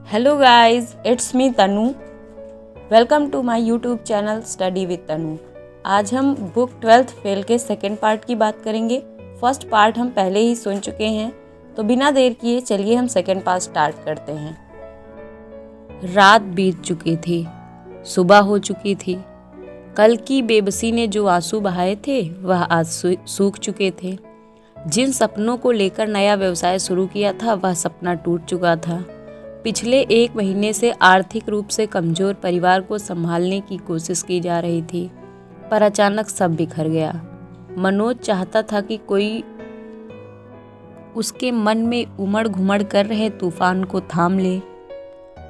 Hello guys, it's me Tanu. Welcome to my YouTube channel study with Tanu. आज हम book 12th fail के second part की बात करेंगे। फर्स्ट पार्ट हम पहले ही सुन चुके हैं, तो बिना देर किए चलिए हम सेकंड पार्ट स्टार्ट करते हैं। रात बीत चुकी थी, सुबह हो चुकी थी। कल की बेबसी ने जो आंसू बहाए थे वह आज सूख चुके थे। जिन सपनों को लेकर नया व्यवसाय शुरू किया था वह सपना टूट चुका था। पिछले 1 महीने से आर्थिक रूप से कमजोर परिवार को संभालने की कोशिश की जा रही थी, पर अचानक सब बिखर गया। मनोज चाहता था कि कोई उसके मन में उमड़ घुमड़ कर रहे तूफान को थाम ले।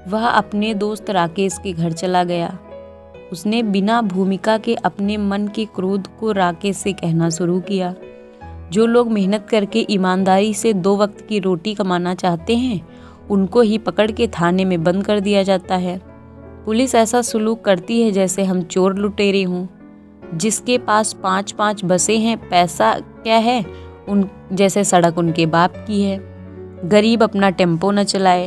वह अपने दोस्त राकेश के घर चला गया। उसने बिना भूमिका के अपने मन के क्रोध को राकेश से कहना शुरू किया। जो लोग मेहनत करके ईमानदारी से 2 वक्त की रोटी कमाना चाहते हैं, उनको ही पकड़ के थाने में बंद कर दिया जाता है। पुलिस ऐसा सुलूक करती है जैसे हम चोर लुटेरे हों। जिसके पास 5-5 बसें हैं, पैसा क्या है उन जैसे सड़क उनके बाप की है। गरीब अपना टेम्पो न चलाए।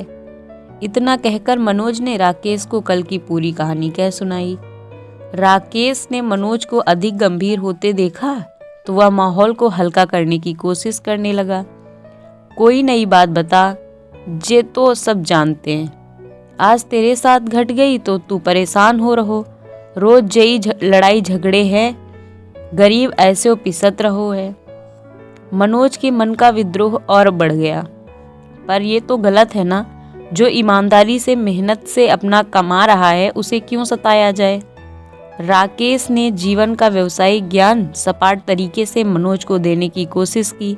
इतना कहकर मनोज ने राकेश को कल की पूरी कहानी कह सुनाई। राकेश ने मनोज को अधिक गंभीर होते देखा तो वह माहौल को हल्का करने की कोशिश करने लगा। कोई नई बात बता, जे तो सब जानते हैं। आज तेरे साथ घट गई तो तू परेशान हो रहो। रोज जई लड़ाई झगड़े हैं, गरीब ऐसे पिसत रहो है। मनोज के मन का विद्रोह और बढ़ गया। पर ये तो गलत है ना, जो ईमानदारी से मेहनत से अपना कमा रहा है उसे क्यों सताया जाए। राकेश ने जीवन का व्यवसायिक ज्ञान सपाट तरीके से मनोज को देने की कोशिश की।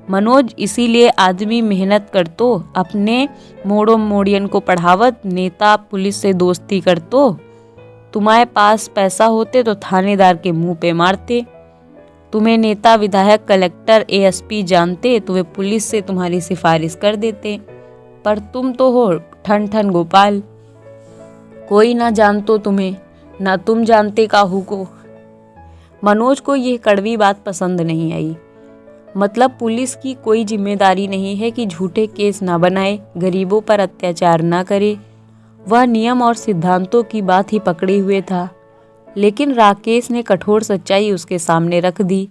मनोज इसीलिए आदमी मेहनत करतो, अपने मोड़ो मोड़ियन को पढ़ावत, नेता पुलिस से दोस्ती करतो। तुम्हारे पास पैसा होते तो थानेदार के मुंह पे मारते। तुम्हें नेता विधायक कलेक्टर एएसपी जानते तो वे पुलिस से तुम्हारी सिफारिश कर देते। पर तुम तो हो ठन ठन गोपाल। कोई ना जानतो तुम्हें, ना तुम जानते काहू को। मनोज को यह कड़वी बात पसंद नहीं आई। मतलब पुलिस की कोई जिम्मेदारी नहीं है कि झूठे केस ना बनाए, गरीबों पर अत्याचार ना करे। वह नियम और सिद्धांतों की बात ही पकड़े हुए था। लेकिन राकेश ने कठोर सच्चाई उसके सामने रख दी।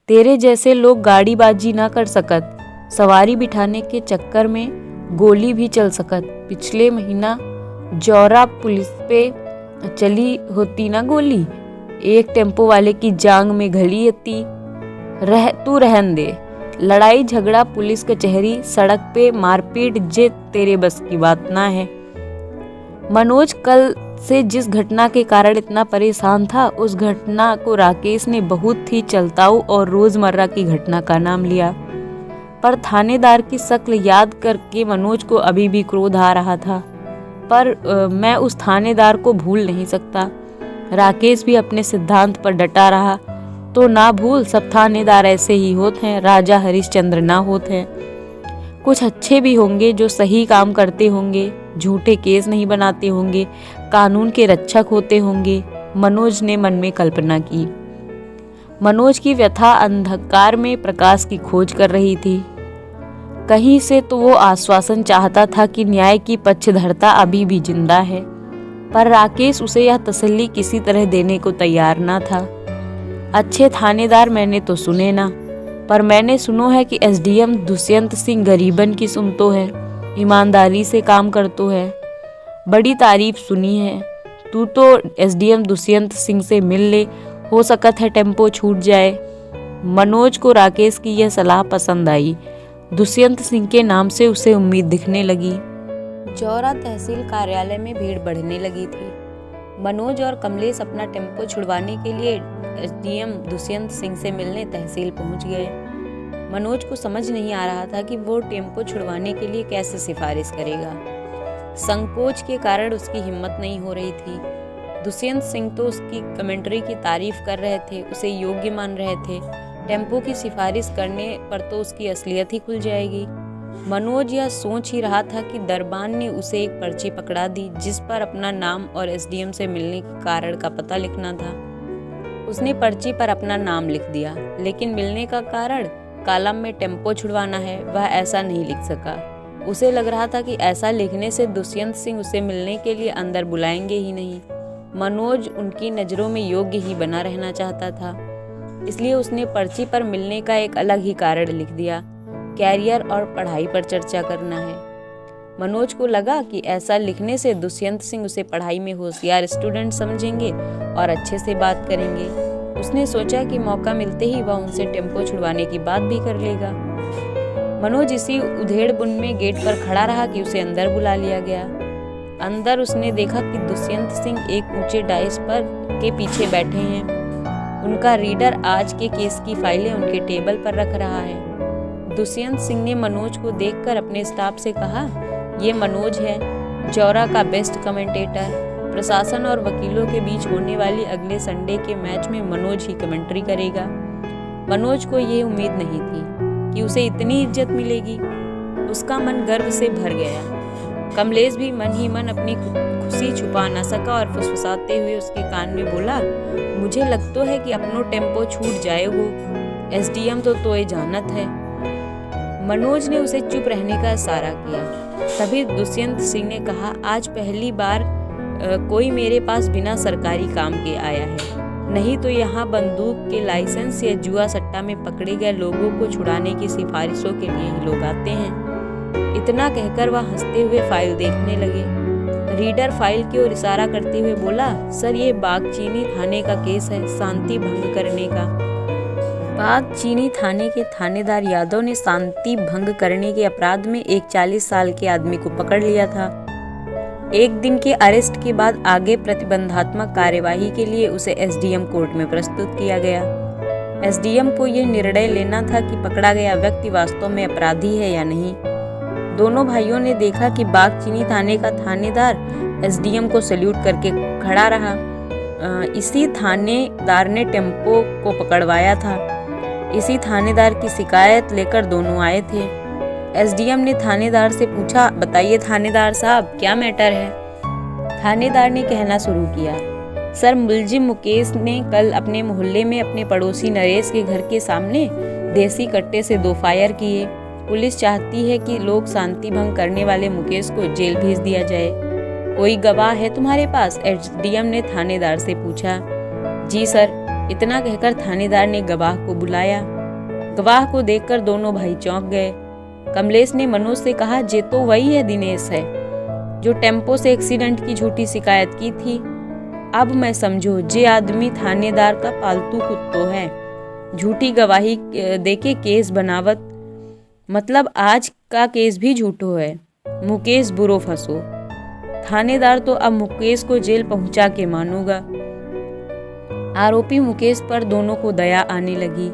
तेरे जैसे लोग गाड़ीबाजी ना कर सकत, सवारी बिठाने के चक्कर में गोली भी चल सकत। पिछले महीना जौरा पुलिस पे चली होती ना गोली, एक टेम्पो वाले की जांग में घली होती। तू रहन दे। लड़ाई झगड़ा पुलिस कचहरी सड़क पे मारपीट जे तेरे बस की बात ना है। मनोज कल से जिस घटना के कारण इतना परेशान था, उस घटना को राकेश ने बहुत ही चलताऊ और रोजमर्रा की घटना का नाम लिया। पर थानेदार की शक्ल याद करके मनोज को अभी भी क्रोध आ रहा था। पर मैं उस थानेदार को भूल नहीं सकता। राकेश भी अपने सिद्धांत पर डटा रहा। तो ना भूल, सब थानेदार ऐसे ही होते हैं, राजा हरिश्चंद्र ना होते हैं। कुछ अच्छे भी होंगे जो सही काम करते होंगे, झूठे केस नहीं बनाते होंगे, कानून के रक्षक होते होंगे। मनोज ने मन में कल्पना की। मनोज की व्यथा अंधकार में प्रकाश की खोज कर रही थी। कहीं से तो वो आश्वासन चाहता था कि न्याय की पक्षधरता अभी भी जिंदा है, पर राकेश उसे यह तसल्ली किसी तरह देने को तैयार ना था। अच्छे थानेदार मैंने तो सुने ना, पर मैंने सुनो है कि एसडीएम दुष्यंत सिंह गरीबन की सुनतो है, ईमानदारी से काम करतो है। बड़ी तारीफ सुनी है। तू तो एसडीएम दुष्यंत सिंह से मिल ले, हो सकत है टेम्पो छूट जाए। मनोज को राकेश की यह सलाह पसंद आई। दुष्यंत सिंह के नाम से उसे उम्मीद दिखने लगी। जौरा तहसील कार्यालय में भीड़ बढ़ने लगी थी। मनोज और कमलेश अपना टेम्पो छुड़वाने के लिए एसडीएम दुष्यंत सिंह से मिलने तहसील पहुंच गए। मनोज को समझ नहीं आ रहा था कि वो टेम्पो छुड़वाने के लिए कैसे सिफारिश करेगा। संकोच के कारण उसकी हिम्मत नहीं हो रही थी। दुष्यंत सिंह तो उसकी कमेंट्री की तारीफ कर रहे थे, उसे योग्य मान रहे थे। टेम्पो की सिफारिश करने पर तो उसकी असलियत ही खुल जाएगी। मनोज यह सोच ही रहा था कि दरबान ने उसे एक पर्ची पकड़ा दी, जिस पर अपना नाम और एसडीएम से मिलने के कारण का पता लिखना था। उसने पर्ची पर अपना नाम लिख दिया, लेकिन मिलने का कारण, कॉलम में टेम्पो छुड़वाना है, वह ऐसा नहीं लिख सका। उसे लग रहा था कि ऐसा लिखने से दुष्यंत सिंह उसे मिलने के लिए अंदर बुलाएंगे ही नहीं। मनोज उनकी नज़रों में योग्य ही बना रहना चाहता था, इसलिए उसने पर्ची पर मिलने का एक अलग ही कारण लिख दिया, कैरियर और पढ़ाई पर चर्चा करना है। मनोज को लगा कि ऐसा लिखने से दुष्यंत सिंह उसे पढ़ाई में होशियार स्टूडेंट समझेंगे और अच्छे से बात करेंगे। उसने सोचा कि मौका मिलते ही वह उनसे टेम्पो छुड़वाने की बात भी कर लेगा। मनोज इसी उधेड़-बुन में गेट पर खड़ा रहा कि उसे अंदर बुला लिया गया। अंदर उसने देखा कि दुष्यंत सिंह एक ऊंचे डाइस पर के पीछे बैठे हैं। उनका रीडर आज के केस की फाइलें उनके टेबल पर रख रहा है। दुष्यंत सिंह ने मनोज को देखकर अपने स्टाफ से कहा, ये मनोज है, जौरा का बेस्ट कमेंटेटर। प्रशासन और वकीलों के बीच होने वाली अगले संडे के मैच में मनोज ही कमेंट्री करेगा। मनोज को ये उम्मीद नहीं थी कि उसे इतनी इज्जत मिलेगी। उसका मन गर्व से भर गया। कमलेश भी मन ही मन अपनी खुशी छुपा न सका और फुसफुसाते हुए उसके कान में बोला, मुझे लगता है कि अपनो टेम्पो छूट जाएगो, एसडीएम तो तोए जानत है। मनोज ने उसे चुप रहने का इशारा किया। तभी दुष्यंत सिंह ने कहा, आज पहली बार कोई मेरे पास बिना सरकारी काम के आया है, नहीं तो यहाँ बंदूक के लाइसेंस या जुआ सट्टा में पकड़े गए लोगों को छुड़ाने की सिफारिशों के लिए ही लोग आते हैं। इतना कहकर वह हंसते हुए फाइल देखने लगे। रीडर फाइल की ओर इशारा करते हुए बोला, सर ये बागचीनी थाने का केस है, शांति भंग करने का। बागचीनी थाने के थानेदार यादव ने शांति भंग करने के अपराध में एक 40 साल के आदमी को पकड़ लिया था। एक दिन के अरेस्ट के बाद आगे प्रतिबंधात्मक कार्यवाही के लिए उसे एसडीएम कोर्ट में प्रस्तुत किया गया। एसडीएम को यह निर्णय लेना था कि पकड़ा गया व्यक्ति वास्तव में अपराधी है या नहीं। दोनों भाइयों ने देखा कि बागचीनी थाने का थानेदार एसडीएम को सैल्यूट करके खड़ा रहा। इसी थानेदार ने टेम्पो को पकड़वाया था। इसी थानेदार की शिकायत लेकर दोनों आए थे। एसडीएम ने थानेदार से पूछा, बताइए थानेदार साहब, क्या मैटर है? थानेदार ने कहना शुरू किया, सर मुलजिम मुकेश ने कल अपने मोहल्ले में अपने पड़ोसी नरेश के घर के सामने देसी कट्टे से 2 फायर किए। पुलिस चाहती है कि लोग शांति भंग करने वाले मुकेश को जेल भेज दिया जाए। कोई गवाह है तुम्हारे पास? एसडीएम ने थानेदार से पूछा। जी सर। इतना कहकर थानेदार ने गवाह को बुलाया। गवाह को देखकर दोनों भाई चौंक गए। कमलेश ने मनोज से कहा, जे तो वही है दिनेश है जो टेम्पो से एक्सीडेंट की झूठी शिकायत की थी। अब मैं समझो, जे आदमी थानेदार का पालतू कुत्तो है, झूठी गवाही देके केस बनावत, मतलब आज का केस भी झूठो है। मुकेश बुरो फंसो। थानेदार तो अब मुकेश को जेल पहुंचा के मानूगा। आरोपी मुकेश पर दोनों को दया आने लगी।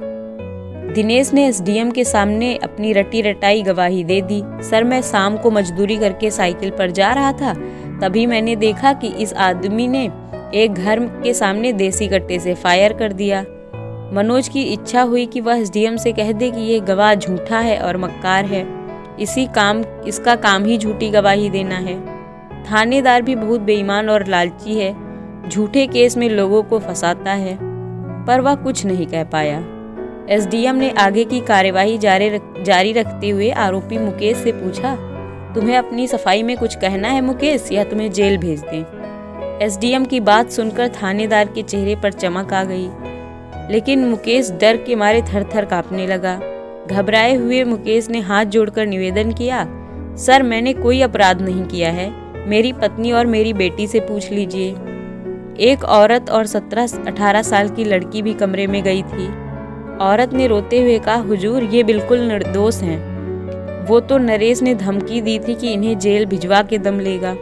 दिनेश ने एसडीएम के सामने अपनी रटी रटाई गवाही दे दी। सर मैं शाम को मजदूरी करके साइकिल पर जा रहा था, तभी मैंने देखा कि इस आदमी ने एक घर के सामने देसी कट्टे से फायर कर दिया। मनोज की इच्छा हुई कि वह एसडीएम से कह दे कि ये गवाह झूठा है और मक्कार है, इसका काम ही झूठी गवाही देना है। थानेदार भी बहुत बेईमान और लालची है, झूठे केस में लोगों को फंसाता है, पर वह कुछ नहीं कह पाया। एसडीएम ने आगे की कार्यवाही जारी रखते हुए आरोपी मुकेश से पूछा, तुम्हें अपनी सफाई में कुछ कहना है मुकेश, या तुम्हें जेल भेज दें? एसडीएम की बात सुनकर थानेदार के चेहरे पर चमक आ गई, लेकिन मुकेश डर के मारे थर-थर कांपने लगा। घबराए हुए मुकेश ने हाथ जोड़कर निवेदन किया, सर मैंने कोई अपराध नहीं किया है, मेरी पत्नी और मेरी बेटी से पूछ लीजिए। एक औरत और 17-18 साल की लड़की भी कमरे में गई थी। औरत ने रोते हुए कहा, हुजूर ये बिल्कुल निर्दोष हैं। वो तो नरेश ने धमकी दी थी कि इन्हें जेल भिजवा के दम लेगा।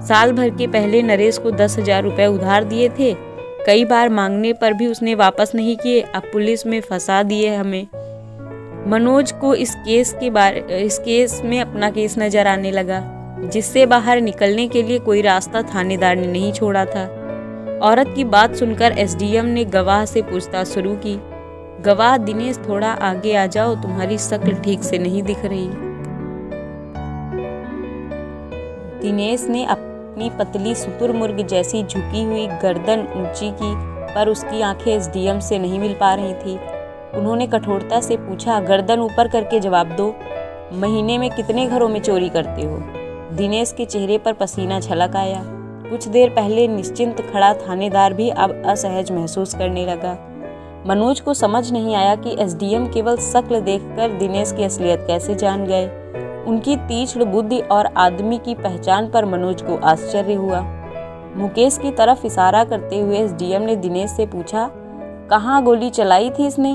साल भर के पहले नरेश को 10,000 रुपए उधार दिए थे, कई बार मांगने पर भी उसने वापस नहीं किए। अब पुलिस में फंसा दिए हमें। मनोज को इस केस में अपना केस नजर आने लगा, जिससे बाहर निकलने के लिए कोई रास्ता थानेदार ने नहीं छोड़ा था। औरत की बात सुनकर एसडीएम ने गवाह से पूछताछ शुरू की। गवाह दिनेश, थोड़ा आगे आ जाओ, तुम्हारी शक्ल ठीक से नहीं दिख रही। दिनेश ने अपनी पतली शुतुरमुर्ग जैसी झुकी हुई गर्दन ऊंची की, पर उसकी आंखें एसडीएम से नहीं मिल पा रही थी। उन्होंने कठोरता से पूछा, गर्दन ऊपर करके जवाब दो। महीने में कितने घरों में चोरी करते हो? दिनेश के चेहरे पर पसीना छलक आया। कुछ देर पहले निश्चिंत खड़ा थानेदार भी अब असहज महसूस करने लगा। मनोज को समझ नहीं आया कि एसडीएम केवल शक्ल देखकर दिनेश की असलियत कैसे जान गए। उनकी तीक्ष्ण बुद्धि और आदमी की पहचान पर मनोज को आश्चर्य हुआ। मुकेश की तरफ इशारा करते हुए एसडीएम ने दिनेश से पूछा, कहाँ गोली चलाई थी इसने?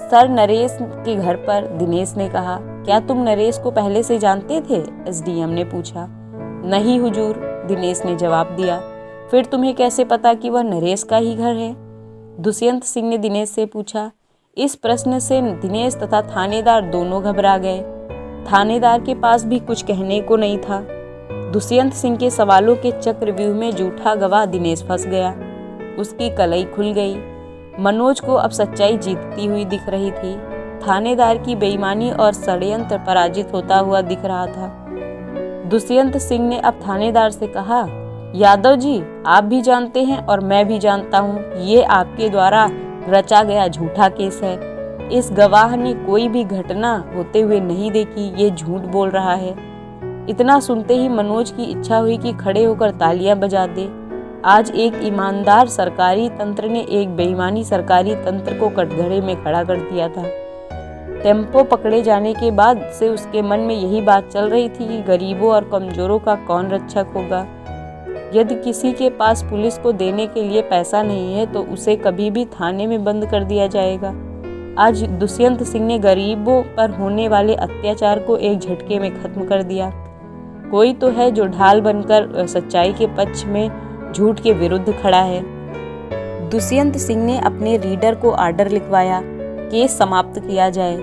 सर, नरेश के घर पर, दिनेश ने कहा। क्या तुम नरेश को पहले से जानते थे? एसडीएम ने पूछा। नहीं हुजूर, दिनेश ने जवाब दिया। फिर तुम्हें कैसे पता कि वह नरेश का ही घर है? दुष्यंत सिंह ने दिनेश से पूछा। इस प्रश्न से दिनेश तथा थानेदार दोनों घबरा गए। थानेदार के पास भी कुछ कहने को नहीं था। दुष्यंत सिंह के सवालों के चक्रव्यूह में झूठा गवाह दिनेश फंस गया। उसकी कलई खुल गई। मनोज को अब सच्चाई जीतती हुई दिख रही थी। थानेदार की बेईमानी और षड्यंत्र पराजित होता हुआ दिख रहा था। दुष्यंत सिंह ने अब थानेदार से कहा, यादव जी, आप भी जानते हैं और मैं भी जानता हूँ, ये आपके द्वारा रचा गया झूठा केस है। इस गवाह ने कोई भी घटना होते हुए नहीं देखी, ये झूठ बोल रहा है। इतना सुनते ही मनोज की इच्छा हुई कि खड़े होकर तालियां बजा दे। आज एक ईमानदार सरकारी तंत्र ने एक बेईमानी सरकारी तंत्र को कटघरे में खड़ा कर दिया था। टेम्पो पकड़े जाने के बाद से उसके मन में यही बात चल रही थी कि गरीबों और कमजोरों का कौन रक्षक होगा। यदि किसी के पास पुलिस को देने के लिए पैसा नहीं है तो उसे कभी भी थाने में बंद कर दिया जाएगा। आज दुष्यंत सिंह ने गरीबों पर होने वाले अत्याचार को एक झटके में खत्म कर दिया। कोई तो है जो ढाल बनकर सच्चाई के पक्ष में झूठ के विरुद्ध खड़ा है। दुष्यंत सिंह ने अपने रीडर को आर्डर लिखवाया, केस समाप्त किया जाए।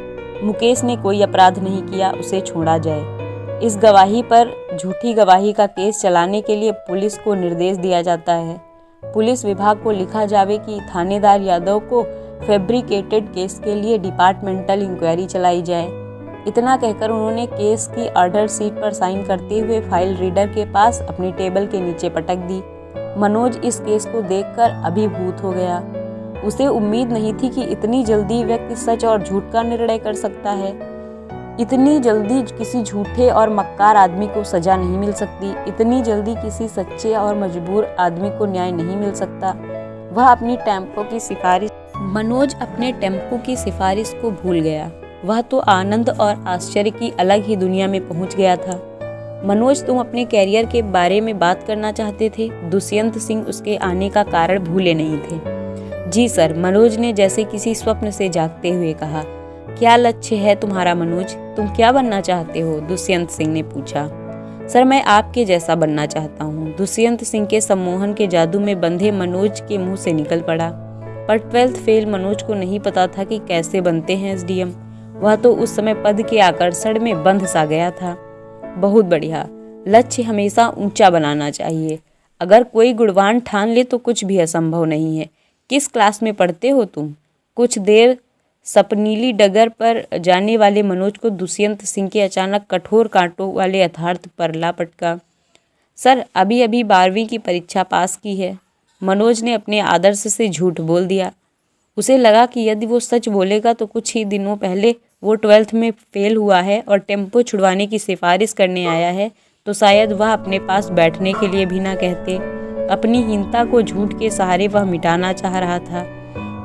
मुकेश ने कोई अपराध नहीं किया, उसे छोड़ा जाए। इस गवाही पर झूठी गवाही का केस चलाने के लिए पुलिस को निर्देश दिया जाता है। पुलिस विभाग को लिखा जावे कि थानेदार यादव को फैब्रिकेटेड केस के लिए डिपार्टमेंटल इंक्वायरी चलाई जाए। इतना कहकर उन्होंने केस की ऑर्डर शीट पर साइन करते हुए फाइल रीडर के पास अपनी टेबल के नीचे पटक दी। मनोज इस केस को देखकर अभिभूत हो गया। उसे उम्मीद नहीं थी कि इतनी जल्दी व्यक्ति सच और झूठ का निर्णय कर सकता है। इतनी जल्दी किसी झूठे और मक्कार आदमी को सजा नहीं मिल सकती। इतनी जल्दी किसी सच्चे और मजबूर आदमी को न्याय नहीं मिल सकता। वह अपनी टेम्पो की सिफारिश मनोज अपने टेम्पो की सिफारिश को भूल गया। वह तो आनंद और आश्चर्य की अलग ही दुनिया में पहुंच गया था। मनोज, तुम अपने कैरियर के बारे में बात करना चाहते थे? दुष्यंत सिंह उसके आने का कारण भूले नहीं थे। जी सर, मनोज ने जैसे किसी स्वप्न से जागते हुए कहा। क्या लक्ष्य है तुम्हारा मनोज? तुम क्या बनना चाहते हो? दुष्यंत सिंह ने पूछा। सर, मैं आपके जैसा बनना चाहता हूँ। दुष्यंत सिंह के सम्मोहन के जादू में बंधे मनोज के मुंह से निकल पड़ा। पर 12th फेल मनोज को नहीं पता था कि कैसे बनते हैं एसडीएम। वह तो उस समय पद के आकर्षण में बंध सा गया था। बहुत बढ़िया, लक्ष्य हमेशा ऊंचा बनाना चाहिए। अगर कोई गुणवान ठान ले तो कुछ भी असंभव नहीं है। किस क्लास में पढ़ते हो तुम? कुछ देर सपनीली डगर पर जाने वाले मनोज को दुष्यंत सिंह के अचानक कठोर कांटों वाले यथार्थ पर ला पटका। सर, अभी अभी 12वीं की परीक्षा पास की है। मनोज ने अपने आदर्श से झूठ बोल दिया। उसे लगा कि यदि वो सच बोलेगा तो कुछ ही दिनों पहले वो 12th में फेल हुआ है और टेम्पो छुड़वाने की सिफारिश करने आया है, तो शायद वह अपने पास बैठने के लिए भी ना कहते। अपनी हीनता को झूठ के सहारे वह मिटाना चाह रहा था।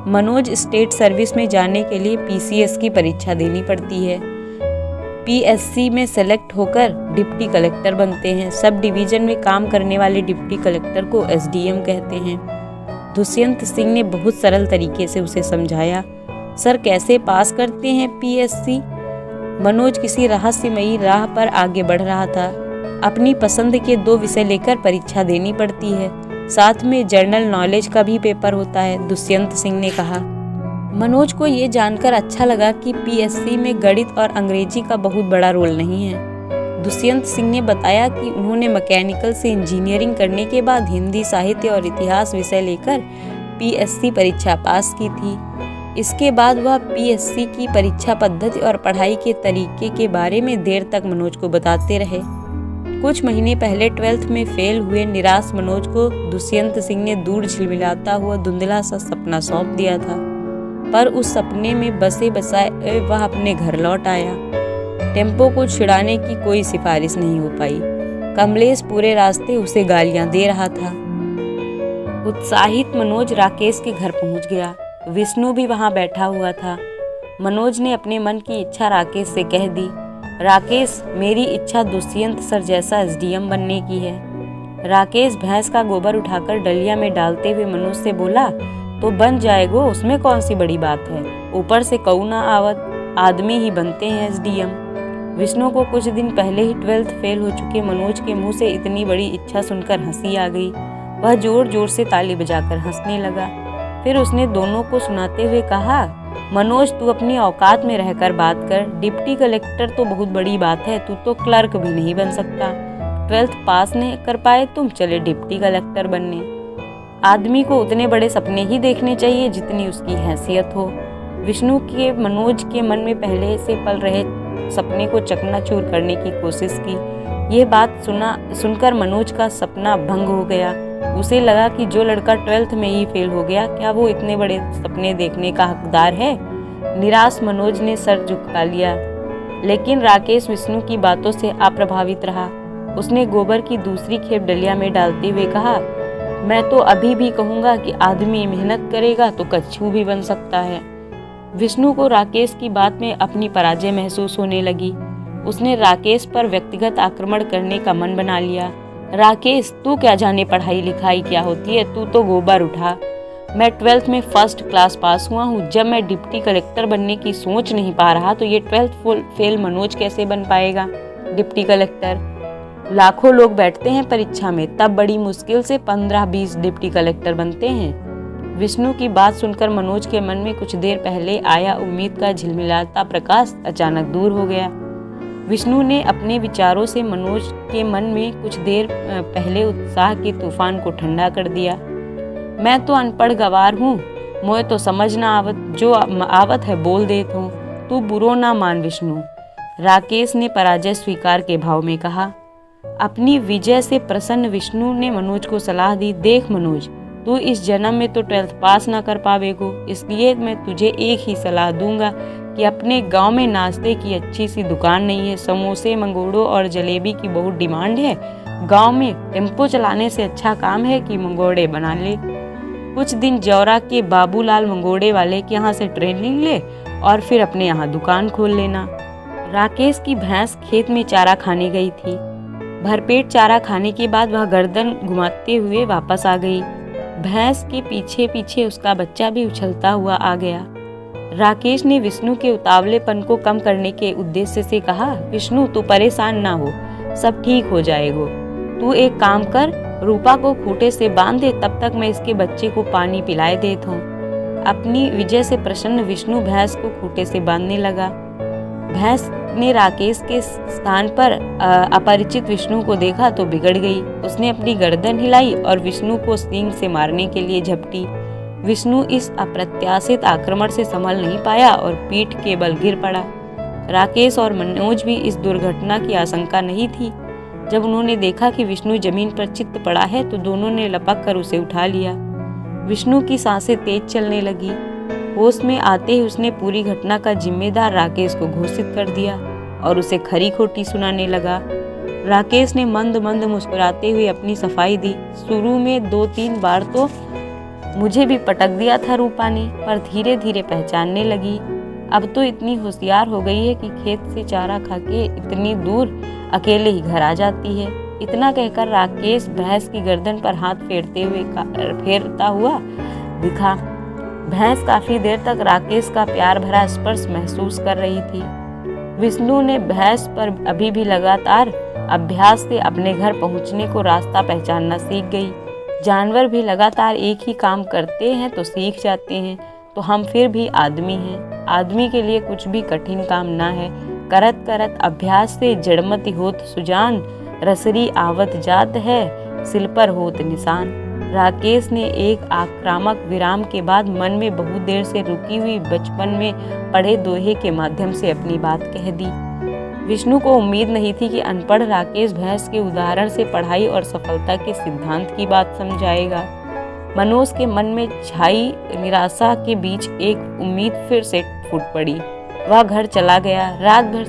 मनोज स्टेट सर्विस में जाने के लिए पीसीएस की परीक्षा देनी पड़ती है। पीएससी में सेलेक्ट होकर डिप्टी कलेक्टर बनते हैं। सब डिवीजन में काम करने वाले डिप्टी कलेक्टर को एसडीएम कहते हैं। दुष्यंत सिंह ने बहुत सरल तरीके से उसे समझाया। सर, कैसे पास करते हैं पीएससी? मनोज किसी रहस्यमयी राह पर आगे बढ़ रहा था। अपनी पसंद के 2 विषय लेकर परीक्षा देनी पड़ती है, साथ में जनरल नॉलेज का भी पेपर होता है, दुष्यंत सिंह ने कहा। मनोज को ये जानकर अच्छा लगा कि पीएससी में गणित और अंग्रेजी का बहुत बड़ा रोल नहीं है। दुष्यंत सिंह ने बताया कि उन्होंने मैकेनिकल से इंजीनियरिंग करने के बाद हिंदी साहित्य और इतिहास विषय लेकर पीएससी परीक्षा पास की थी। इसके बाद वह पीएससी की परीक्षा पद्धति और पढ़ाई के तरीके के बारे में देर तक मनोज को बताते रहे। कुछ महीने पहले 12th में फेल हुए निराश मनोज को दुष्यंत सिंह ने दूर झिलमिलाता हुआ धुंधला सा सपना सौंप दिया था, पर उस सपने में बसे बसाए वह अपने घर लौट आया। टेम्पो को छिड़ाने की कोई सिफारिश नहीं हो पाई। कमलेश पूरे रास्ते उसे गालियां दे रहा था। उत्साहित मनोज राकेश के घर पहुंच गया। विष्णु भी वहां बैठा हुआ था। मनोज ने अपने मन की इच्छा राकेश से कह दी। राकेश, मेरी इच्छा दुष्यंत सर जैसा एसडीएम बनने की है। राकेश भैंस का गोबर उठाकर डलिया में डालते हुए मनोज से बोला, तो बन जाएगो, उसमें कौन सी बड़ी बात है। ऊपर से कऊ ना आवत, आदमी ही बनते हैं एसडीएम। विष्णु को कुछ दिन पहले ही 12th फेल हो चुके मनोज के मुंह से इतनी बड़ी इच्छा सुनकर हंसी आ गई। वह जोर जोर से ताली बजाकर हंसने लगा। फिर उसने दोनों को सुनाते हुए कहा, मनोज, तू अपनी औकात में रहकर बात कर। डिप्टी कलेक्टर तो बहुत बड़ी बात है, तू तो क्लर्क भी नहीं बन सकता। 12th पास नहीं कर पाए तुम, चले डिप्टी कलेक्टर बनने। आदमी को उतने बड़े सपने ही देखने चाहिए जितनी उसकी हैसियत हो। विष्णु के मनोज के मन में पहले से पल रहे सपने को चकनाचूर करने की कोशिश की। यह बात सुनकर मनोज का सपना भंग हो गया। उसे लगा कि जो लड़का 12th में ही फेल हो गया, क्या वो इतने बड़े सपने देखने का हकदार है। निराश मनोज ने सर झुका लिया, लेकिन राकेश विष्णु की बातों से अप्रभावित रहा। उसने गोबर की दूसरी खेप डलिया में डालते हुए कहा, मैं तो अभी भी कहूँगा कि आदमी मेहनत करेगा तो कच्छू भी बन सकता है। विष्णु को राकेश की बात में अपनी पराजय महसूस होने लगी। उसने राकेश पर व्यक्तिगत आक्रमण करने का मन बना लिया। राकेश, तू क्या जाने पढ़ाई लिखाई क्या होती है, तू तो गोबर उठा। मैं 12th में फर्स्ट क्लास पास हुआ हूँ। जब मैं डिप्टी कलेक्टर बनने की सोच नहीं पा रहा तो ये 12th फेल मनोज कैसे बन पाएगा डिप्टी कलेक्टर। लाखों लोग बैठते हैं परीक्षा में, तब बड़ी मुश्किल से 15-20 डिप्टी कलेक्टर बनते हैं। विष्णु की बात सुनकर मनोज के मन में कुछ देर पहले आया उम्मीद का झिलमिलाता प्रकाश अचानक दूर हो गया। विष्णु ने अपने विचारों से मनोज के मन में कुछ देर पहले उत्साह के तूफान को ठंडा कर दिया। मैं तो अनपढ़ गवार हूँ, मोए तो समझ ना आवत, जो आवत है बोल देत हूँ, तू बुरो ना मान विष्णु। राकेश ने पराजय स्वीकार के भाव में कहा। अपनी विजय से प्रसन्न विष्णु ने मनोज को सलाह दी, देख मनोज, तू इस जन्म में तो 12th पास ना कर पावेगो, इसलिए मैं तुझे एक ही सलाह दूंगा कि अपने गांव में नाश्ते की अच्छी सी दुकान नहीं है। समोसे, मंगोड़ों और जलेबी की बहुत डिमांड है। गांव में टेम्पो चलाने से अच्छा काम है कि मंगोड़े बना ले। कुछ दिन जौरा के बाबूलाल मंगोड़े वाले के यहाँ से ट्रेनिंग ले और फिर अपने यहाँ दुकान खोल लेना। राकेश की भैंस खेत में चारा खाने गई थी। भरपेट चारा खाने के बाद वह गर्दन घुमाते हुए वापस आ गई। भैंस के पीछे पीछे उसका बच्चा भी उछलता हुआ आ गया। राकेश ने विष्णु के उतावलेपन को कम करने के उद्देश्य से कहा, विष्णु, तू परेशान ना हो, सब ठीक हो जाएगा। तू एक काम कर, रूपा को खूंटे से बांध दे, तब तक मैं इसके बच्चे को पानी पिलाए देता हूँ। अपनी विजय से प्रसन्न विष्णु भैंस को खूंटे से बांधने लगा। भैंस ने राकेश के स्थान पर अपरिचित विष्णु को देखा तो बिगड़ गई। उसने अपनी गर्दन हिलाई और विष्णु को सींग से मारने के लिए झपटी। विष्णु इस अप्रत्याशित आक्रमण से संभल नहीं पाया और पीठ के बल गिर पड़ा। राकेश और मनोज भी इस दुर्घटना की आशंका नहीं थी। जब उन्होंने देखा कि विष्णु जमीन पर चित्त पड़ा है तो दोनों ने लपक कर उसे उठा लिया। विष्णु की सांसें तेज चलने लगी। होश में आते ही उसने पूरी घटना का जिम्मेदार राकेश को घोषित कर दिया और उसे खरी खोटी सुनाने लगा। राकेश ने मंद मंद मुस्कुराते हुए अपनी सफाई दी। शुरू में 2-3 बार तो मुझे भी पटक दिया था रूपा ने, पर धीरे धीरे पहचानने लगी। अब तो इतनी होशियार हो गई है कि खेत से चारा खा के इतनी दूर अकेले ही घर आ जाती है। इतना कहकर राकेश भैंस की गर्दन पर हाथ फेरता हुआ दिखा। भैंस काफी देर तक राकेश का प्यार भरा स्पर्श महसूस कर रही थी। विष्णु ने भैंस पर अभी भी लगातार अभ्यास से अपने घर पहुंचने को रास्ता पहचानना सीख गई। जानवर भी लगातार एक ही काम करते हैं तो सीख जाते हैं, तो हम फिर भी आदमी हैं। आदमी के लिए कुछ भी कठिन काम ना है। करत करत अभ्यास से जड़मति होत सुजान, रसरी आवत जात है, सिल पर होत निशान। राकेश ने एक आक्रामक विराम के बाद मन में बहुत देर से रुकी हुई बचपन में पढ़े दोहे के माध्यम से अपनी बात कह दी। विष्णु को उम्मीद नहीं थी कि अनपढ़ राकेश भैंस के उदाहरण से पढ़ाई और सफलता के सिद्धांत की बात समझाएगा। मनोज के मन में छाई निराशा के बीच एक उम्मीद फिर से फूट पड़ी। वह घर चला गया। रात भर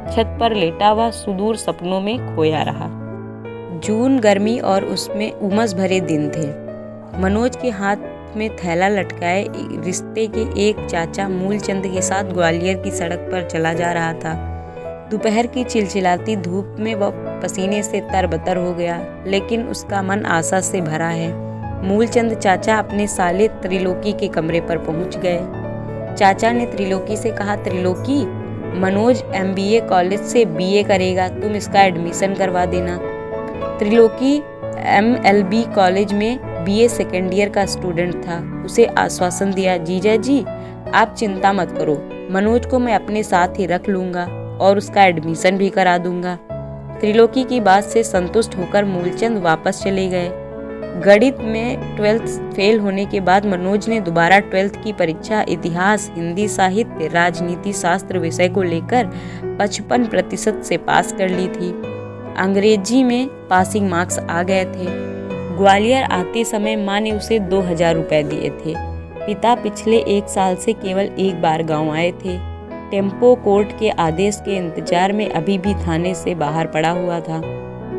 छत पर लेटा हुआ सुदूर सपनों में खोया रहा। जून, गर्मी और उसमें उमस भरे दिन थे। मनोज के हाथ में थैला लटकाए रिश्ते के एक चाचा मूलचंद के साथ ग्वालियर की सड़क पर चला जा रहा था। दोपहर की चिलचिलाती धूप में वह पसीने से तरबतर हो गया, लेकिन उसका मन आशा से भरा है। मूलचंद चाचा अपने साले त्रिलोकी के कमरे पर पहुंच गए। चाचा ने त्रिलोकी से कहा, त्रिलोकी, मनोज MBA कॉलेज से BA करेगा, तुम इसका एडमिशन करवा देना। त्रिलोकी MLB कॉलेज में BA सेकेंड ईयर का स्टूडेंट था। उसे आश्वासन दिया, जीजा जी आप चिंता मत करो, मनोज को मैं अपने साथ ही रख लूँगा और उसका एडमिशन भी करा दूंगा। त्रिलोकी की बात से संतुष्ट होकर मूलचंद वापस चले गए। गणित में 12th फेल होने के बाद मनोज ने दोबारा 12th की परीक्षा इतिहास, हिंदी साहित्य, राजनीति शास्त्र विषय को लेकर 55% से पास कर ली थी। अंग्रेजी में पासिंग मार्क्स आ गए थे। ग्वालियर आते समय माँ ने उसे 2000 रुपए दिए थे। पिता पिछले 1 साल से केवल एक बार गांव आए थे। टेम्पो कोर्ट के आदेश के इंतजार में अभी भी थाने से बाहर पड़ा हुआ था।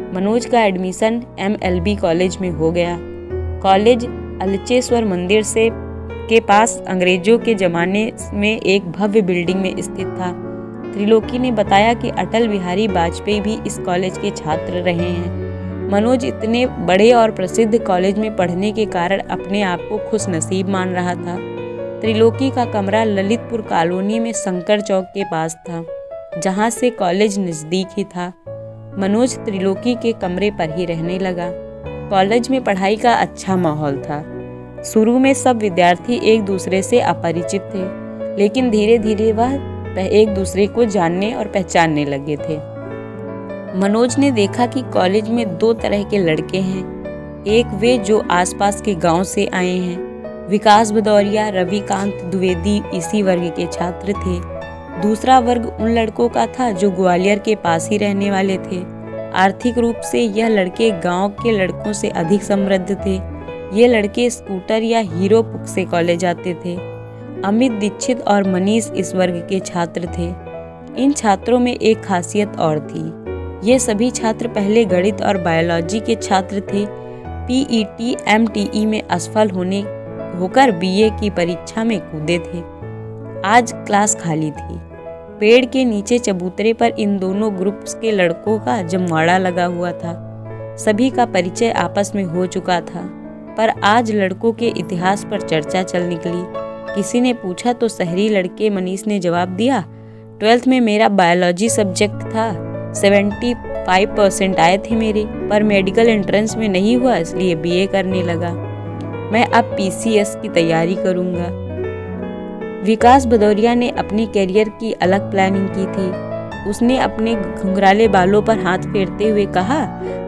मनोज का एडमिशन MLB कॉलेज में हो गया। कॉलेज अलचेश्वर मंदिर से के पास अंग्रेजों के ज़माने में एक भव्य बिल्डिंग में स्थित था। त्रिलोकी ने बताया कि अटल बिहारी वाजपेयी भी इस कॉलेज के छात्र रहे हैं। मनोज इतने बड़े और प्रसिद्ध कॉलेज में पढ़ने के कारण अपने आप को खुशनसीब मान रहा था। त्रिलोकी का कमरा ललितपुर कॉलोनी में शंकर चौक के पास था, जहां से कॉलेज नज़दीक ही था। मनोज त्रिलोकी के कमरे पर ही रहने लगा। कॉलेज में पढ़ाई का अच्छा माहौल था। शुरू में सब विद्यार्थी एक दूसरे से अपरिचित थे, लेकिन धीरे धीरे वह एक दूसरे को जानने और पहचानने लगे थे। मनोज ने देखा कि कॉलेज में 2 तरह के लड़के हैं। एक वे जो आसपास के गांव से आए हैं। विकास भदौरिया, रविकांत द्विवेदी इसी वर्ग के छात्र थे। दूसरा वर्ग उन लड़कों का था जो ग्वालियर के पास ही रहने वाले थे। आर्थिक रूप से यह लड़के गांव के लड़कों से अधिक समृद्ध थे। ये लड़के स्कूटर या हीरो पुक से कॉलेज आते थे। अमित दीक्षित और मनीष इस वर्ग के छात्र थे। इन छात्रों में एक खासियत और थी। ये सभी छात्र पहले गणित और बायोलॉजी के छात्र थे। PET MTE में असफल होकर BA की परीक्षा में कूदे थे। आज क्लास खाली थी। पेड़ के नीचे चबूतरे पर इन दोनों ग्रुप्स के लड़कों का जमवाड़ा लगा हुआ था। सभी का परिचय आपस में हो चुका था, पर आज लड़कों के इतिहास पर चर्चा चल निकली। किसी ने पूछा तो शहरी लड़के मनीष ने जवाब दिया, 12th में मेरा बायोलॉजी सब्जेक्ट था, 75% आए थे मेरे, पर मेडिकल एंट्रेंस में नहीं हुआ, इसलिए BA करने लगा। मैं अब PCS की तैयारी करूंगा। विकास भदौरिया ने अपने करियर की अलग प्लानिंग की थी। उसने अपने घुंघराले बालों पर हाथ फेरते हुए कहा,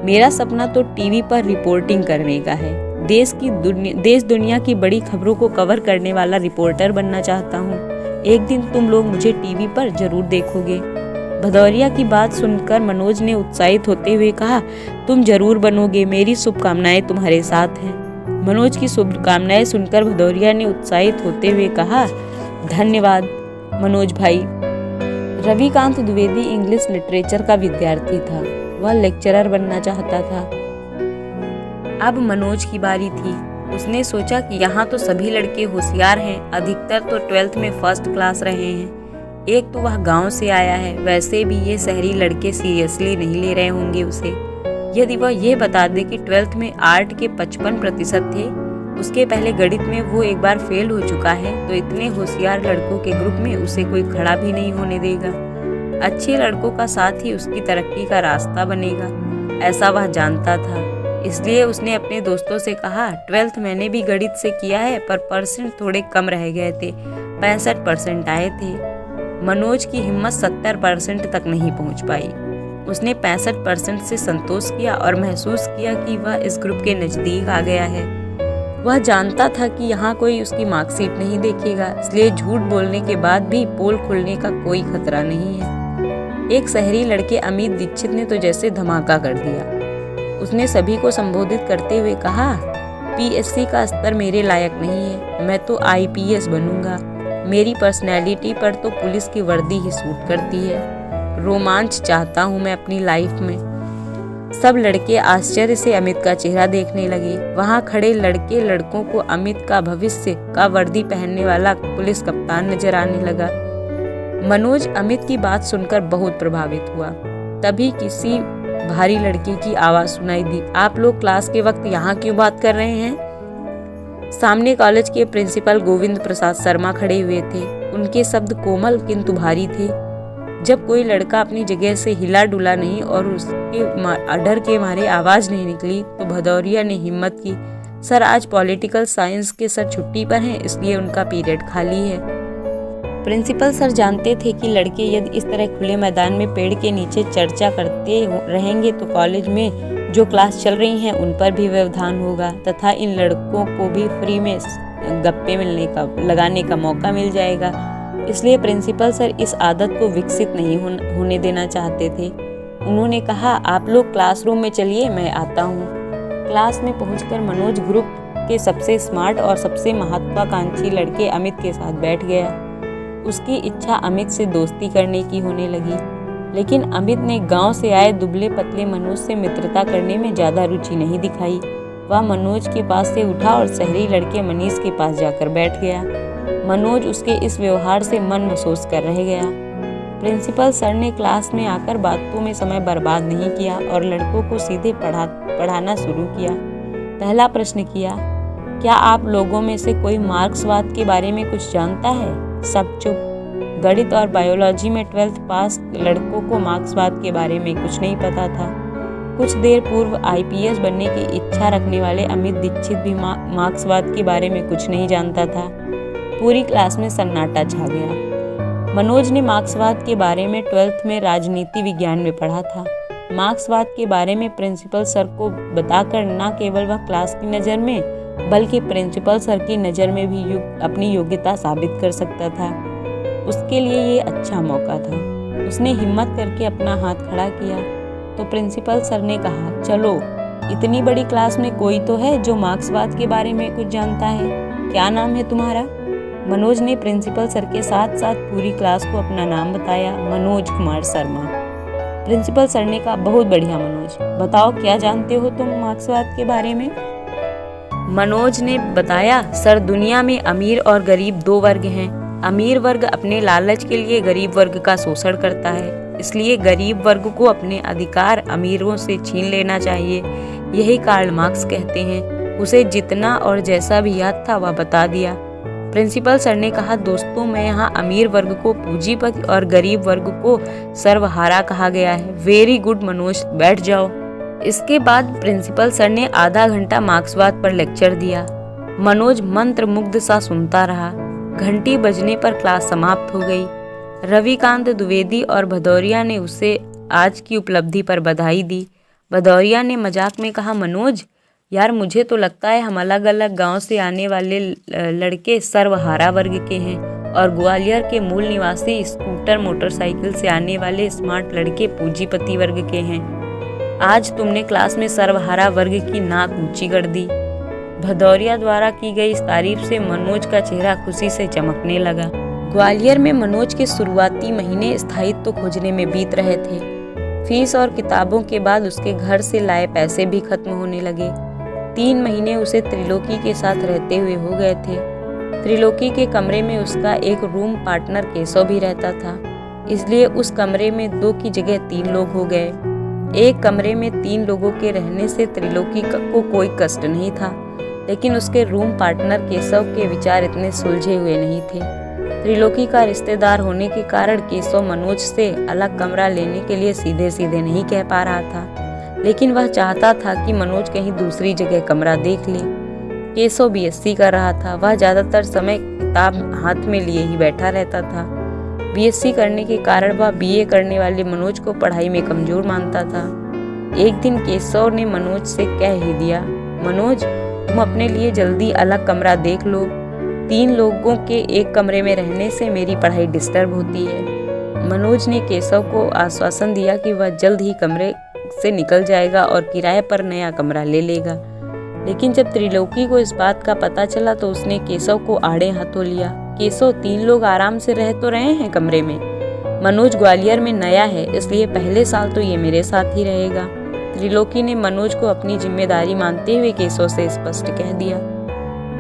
मेरा सपना तो टीवी पर रिपोर्टिंग करने का है। देश दुनिया की बड़ी खबरों को कवर करने वाला रिपोर्टर बनना चाहता हूँ। एक दिन तुम लोग मुझे टीवी पर जरूर देखोगे। भदौरिया की बात सुनकर मनोज ने उत्साहित होते हुए कहा, तुम जरूर बनोगे, मेरी शुभकामनाएं तुम्हारे साथ हैं। मनोज की शुभकामनाएं सुनकर भदौरिया ने उत्साहित होते हुए कहा, धन्यवाद मनोज भाई। रविकांत द्विवेदी इंग्लिश लिटरेचर का विद्यार्थी था। वह लेक्चरर बनना चाहता था। अब मनोज की बारी थी। उसने सोचा कि यहाँ तो सभी लड़के होशियार हैं, अधिकतर तो 12th में फर्स्ट क्लास रहे हैं। एक तो वह गांव से आया है, वैसे भी ये शहरी लड़के सीरियसली नहीं ले रहे होंगे उसे। यदि वह ये बता दे कि 12th में आर्ट के 55% थे, उसके पहले गणित में वो एक बार फेल हो चुका है, तो इतने होशियार लड़कों के ग्रुप में उसे कोई खड़ा भी नहीं होने देगा। अच्छे लड़कों का साथ ही उसकी तरक्की का रास्ता बनेगा, ऐसा वह जानता था। इसलिए उसने अपने दोस्तों से कहा, 12th मैंने भी गणित से किया है, पर परसेंट थोड़े कम रह गए थे, 65% आए थे। मनोज की हिम्मत 70% तक नहीं पहुंच पाई। उसने 65% से संतोष किया और महसूस किया कि वह इस ग्रुप के नज़दीक आ गया है। वह जानता था कि यहाँ कोई उसकी मार्कशीट नहीं देखेगा, इसलिए झूठ बोलने के बाद भी पोल खुलने का कोई खतरा नहीं है। एक शहरी लड़के अमित दीक्षित ने तो जैसे धमाका कर दिया। उसने सभी को संबोधित करते हुए कहा, PSC का स्तर मेरे लायक नहीं है, मैं तो IPS बनूंगा। मेरी पर्सनैलिटी पर तो पुलिस की वर्दी ही सूट करती है। रोमांच चाहता हूँ मैं अपनी लाइफ में। सब लड़के आश्चर्य से अमित का चेहरा देखने लगे। वहाँ खड़े लड़के लड़कों को अमित का भविष्य का वर्दी पहनने वाला पुलिस कप्तान नजर आने लगा। मनोज अमित की बात सुनकर बहुत प्रभावित हुआ। तभी किसी भारी लड़के की आवाज सुनाई दी, आप लोग क्लास के वक्त यहाँ क्यों बात कर रहे हैं? सामने कॉलेज के प्रिंसिपल गोविंद प्रसाद शर्मा खड़े हुए थे। उनके शब्द कोमल किंतु भारी थे। जब कोई लड़का अपनी जगह से हिला डुला नहीं और उसके डर के मारे आवाज नहीं निकली तो भदौरिया ने हिम्मत की, सर आज पॉलिटिकल साइंस के सर छुट्टी पर हैं, इसलिए उनका पीरियड खाली है। प्रिंसिपल सर जानते थे कि लड़के यदि इस तरह खुले मैदान में पेड़ के नीचे चर्चा करते रहेंगे तो कॉलेज में जो क्लास चल रही हैं उन पर भी व्यवधान होगा तथा इन लड़कों को भी फ्री में गप्पे लगाने का मौका मिल जाएगा। इसलिए प्रिंसिपल सर इस आदत को विकसित नहीं होने देना चाहते थे। उन्होंने कहा, आप लोग क्लासरूम में चलिए, मैं आता हूँ। क्लास में पहुंचकर मनोज ग्रुप के सबसे स्मार्ट और सबसे महत्वाकांक्षी लड़के अमित के साथ बैठ गया। उसकी इच्छा अमित से दोस्ती करने की होने लगी, लेकिन अमित ने गांव से आए दुबले पतले मनोज से मित्रता करने में ज्यादा रुचि नहीं दिखाई। वह मनोज के पास से उठा और शहरी लड़के मनीष के पास जाकर बैठ गया। मनोज उसके इस व्यवहार से मन महसूस कर रह गया। प्रिंसिपल सर ने क्लास में आकर बातों में समय बर्बाद नहीं किया और लड़कों को सीधे पढ़ाना शुरू किया। पहला प्रश्न किया, क्या आप लोगों में से कोई मार्क्सवाद के बारे में कुछ जानता है? सब चुप। गणित और बायोलॉजी में 12th पास लड़कों को मार्क्सवाद के बारे में कुछ नहीं पता था। कुछ देर पूर्व IPS बनने की इच्छा रखने वाले अमित दीक्षित भी मार्क्सवाद के बारे में कुछ नहीं जानता था। पूरी क्लास में सन्नाटा छा गया। मनोज ने मार्क्सवाद के बारे में 12th में राजनीति विज्ञान में पढ़ा था। मार्क्सवाद के बारे में प्रिंसिपल सर को बताकर न केवल वह क्लास की नज़र में बल्कि प्रिंसिपल सर की नज़र में भी अपनी योग्यता साबित कर सकता था। उसके लिए ये अच्छा मौका था। उसने हिम्मत करके अपना हाथ खड़ा किया तो प्रिंसिपल सर ने कहा, चलो, इतनी बड़ी क्लास में कोई तो है जो मार्क्सवाद के बारे में कुछ जानता है। क्या नाम है तुम्हारा? मनोज ने प्रिंसिपल सर के साथ साथ पूरी क्लास को अपना नाम बताया, मनोज कुमार शर्मा। प्रिंसिपल सर ने कहा, बहुत बढ़िया मनोज, बताओ क्या जानते हो तुम मार्क्सवाद के बारे में? मनोज ने बताया, सर दुनिया में अमीर और गरीब दो वर्ग हैं। अमीर वर्ग अपने लालच के लिए गरीब वर्ग का शोषण करता है, इसलिए गरीब वर्ग को अपने अधिकार अमीरों से छीन लेना चाहिए। यही कार्ल मार्क्स कहते हैं। उसे जितना और जैसा भी याद था वह बता दिया। प्रिंसिपल सर ने कहा, दोस्तों, मैं यहाँ अमीर वर्ग को पूंजीपति और गरीब वर्ग को सर्वहारा कहा गया है। वेरी गुड मनोज, बैठ जाओ। इसके बाद प्रिंसिपल सर ने आधा घंटा मार्क्सवाद पर लेक्चर दिया। मनोज मंत्रमुग्ध सा सुनता रहा। घंटी बजने पर क्लास समाप्त हो गई। रविकांत द्विवेदी और भदौरिया ने उसे आज की उपलब्धि पर बधाई दी। भदौरिया ने मजाक में कहा, मनोज यार, मुझे तो लगता है हम अलग अलग गांव से आने वाले लड़के सर्वहारा वर्ग के हैं और ग्वालियर के मूल निवासी स्कूटर मोटरसाइकिल से आने वाले स्मार्ट लड़के पूंजीपति वर्ग के हैं। आज तुमने क्लास में सर्वहारा वर्ग की नाक ऊंची कर दी। भदौरिया द्वारा की गई इस तारीफ से मनोज का चेहरा खुशी से चमकने लगा। ग्वालियर में मनोज के शुरुआती महीने स्थायित्व खोजने में बीत रहे थे। फीस और किताबों के बाद उसके घर से लाए पैसे भी खत्म होने लगे। 3 महीने उसे त्रिलोकी के साथ रहते हुए हो गए थे। त्रिलोकी के कमरे में उसका एक रूम पार्टनर केशव भी रहता था, इसलिए उस कमरे में 2 की जगह 3 लोग हो गए। एक कमरे में 3 लोगों के रहने से त्रिलोकी को कोई कष्ट नहीं था, लेकिन उसके रूम पार्टनर केशव के विचार इतने सुलझे हुए नहीं थे। त्रिलोकी का रिश्तेदार होने के कारण केशव मनोज से अलग कमरा लेने के लिए सीधे सीधे नहीं कह पा रहा था, लेकिन वह चाहता था कि मनोज कहीं दूसरी जगह कमरा देख ले। केशव BSc कर रहा था। वह ज़्यादातर समय किताब हाथ में लिए ही बैठा रहता था। BSc करने के कारण वह BA करने वाले मनोज को पढ़ाई में कमज़ोर मानता था। एक दिन केशव ने मनोज से कह ही दिया, मनोज, तुम अपने लिए जल्दी अलग कमरा देख लो। 3 लोगों के एक कमरे में रहने से मेरी पढ़ाई डिस्टर्ब होती है। मनोज ने केशव को आश्वासन दिया कि वह जल्द ही कमरे से निकल जाएगा और किराए पर नया कमरा ले लेगा। लेकिन जब त्रिलोकी को इस बात का पता चला तो उसने केशव को आड़े हाथों लिया। केशव, 3 लोग आराम से रह तो रहे हैं कमरे में। मनोज ग्वालियर में नया है, इसलिए पहले साल तो ये मेरे साथ ही रहेगा। त्रिलोकी ने मनोज को अपनी जिम्मेदारी मानते हुए केशव से स्पष्ट कह दिया।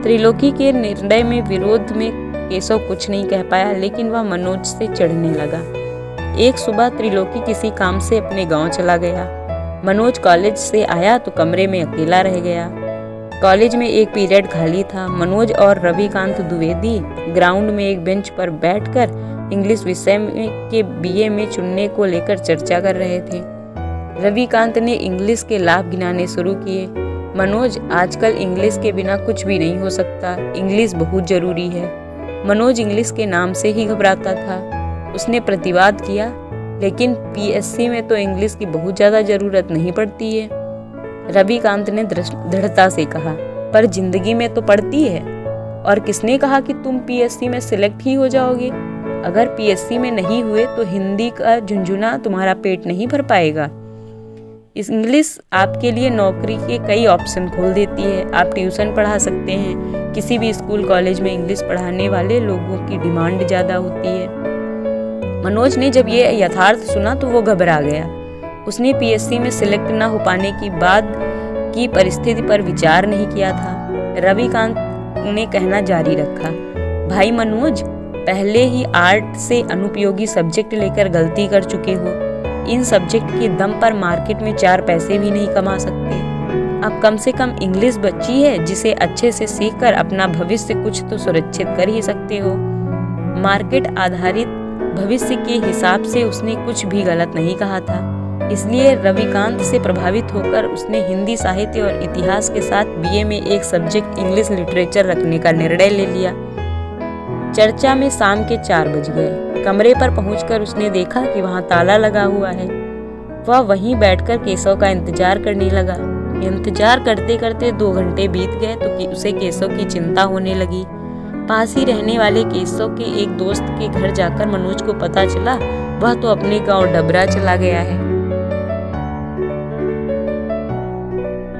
त्रिलोकी के निर्णय में विरोध में केशव कुछ नहीं कह पाया, लेकिन वह मनोज से चिढ़ने लगा। एक सुबह त्रिलोकी किसी काम से अपने गांव चला गया। मनोज कॉलेज से आया तो कमरे में अकेला रह गया। कॉलेज में एक पीरियड खाली था। मनोज और रविकांत द्विवेदी ग्राउंड में एक बेंच पर बैठकर इंग्लिश विषय के बीए में चुनने को लेकर चर्चा कर रहे थे। रविकांत ने इंग्लिश के लाभ गिनाने शुरू किए। मनोज, आजकल इंग्लिश के बिना कुछ भी नहीं हो सकता, इंग्लिश बहुत जरूरी है। मनोज इंग्लिश के नाम से ही घबराता था। उसने प्रतिवाद किया, लेकिन पीएससी में तो इंग्लिश की बहुत ज़्यादा ज़रूरत नहीं पड़ती है। रविकांत ने दृढ़ता से कहा, पर जिंदगी में तो पड़ती है। और किसने कहा कि तुम पीएससी में सिलेक्ट ही हो जाओगे? अगर पीएससी में नहीं हुए तो हिंदी का झुंझुना तुम्हारा पेट नहीं भर पाएगा। इंग्लिश आपके लिए नौकरी के कई ऑप्शन खोल देती है। आप ट्यूशन पढ़ा सकते हैं। किसी भी स्कूल कॉलेज में इंग्लिश पढ़ाने वाले लोगों की डिमांड ज़्यादा होती है। मनोज ने जब ये यथार्थ सुना तो वो घबरा गया। उसने पीएससी में सिलेक्ट न हो पाने की बाद की परिस्थिति पर विचार नहीं किया था। रविकांत ने कहना जारी रखा, भाई मनोज, पहले ही आर्ट से अनुपयोगी सब्जेक्ट लेकर गलती कर चुके हो। इन सब्जेक्ट के दम पर मार्केट में 4 पैसे भी नहीं कमा सकते। अब कम से कम इंग्लिश बची है, जिसे अच्छे से सीखकर अपना भविष्य कुछ तो सुरक्षित कर ही सकते हो। मार्केट आधारित भविष्य के हिसाब से उसने कुछ भी गलत नहीं कहा था। इसलिए रविकांत से प्रभावित होकर उसने हिंदी साहित्य और इतिहास के साथ बीए में एक सब्जेक्ट इंग्लिश लिटरेचर रखने का निर्णय ले लिया। चर्चा में शाम के 4 बज गए। कमरे पर पहुंचकर उसने देखा कि वहां ताला लगा हुआ है। वह वहीं बैठकर केशव का इंतजार करने लगा। इंतजार करते करते 2 घंटे बीत गए तो उसे केशव की चिंता होने लगी। पास ही रहने वाले केशव के एक दोस्त के घर जाकर मनोज को पता चला वह तो अपने गांव डबरा चला गया है।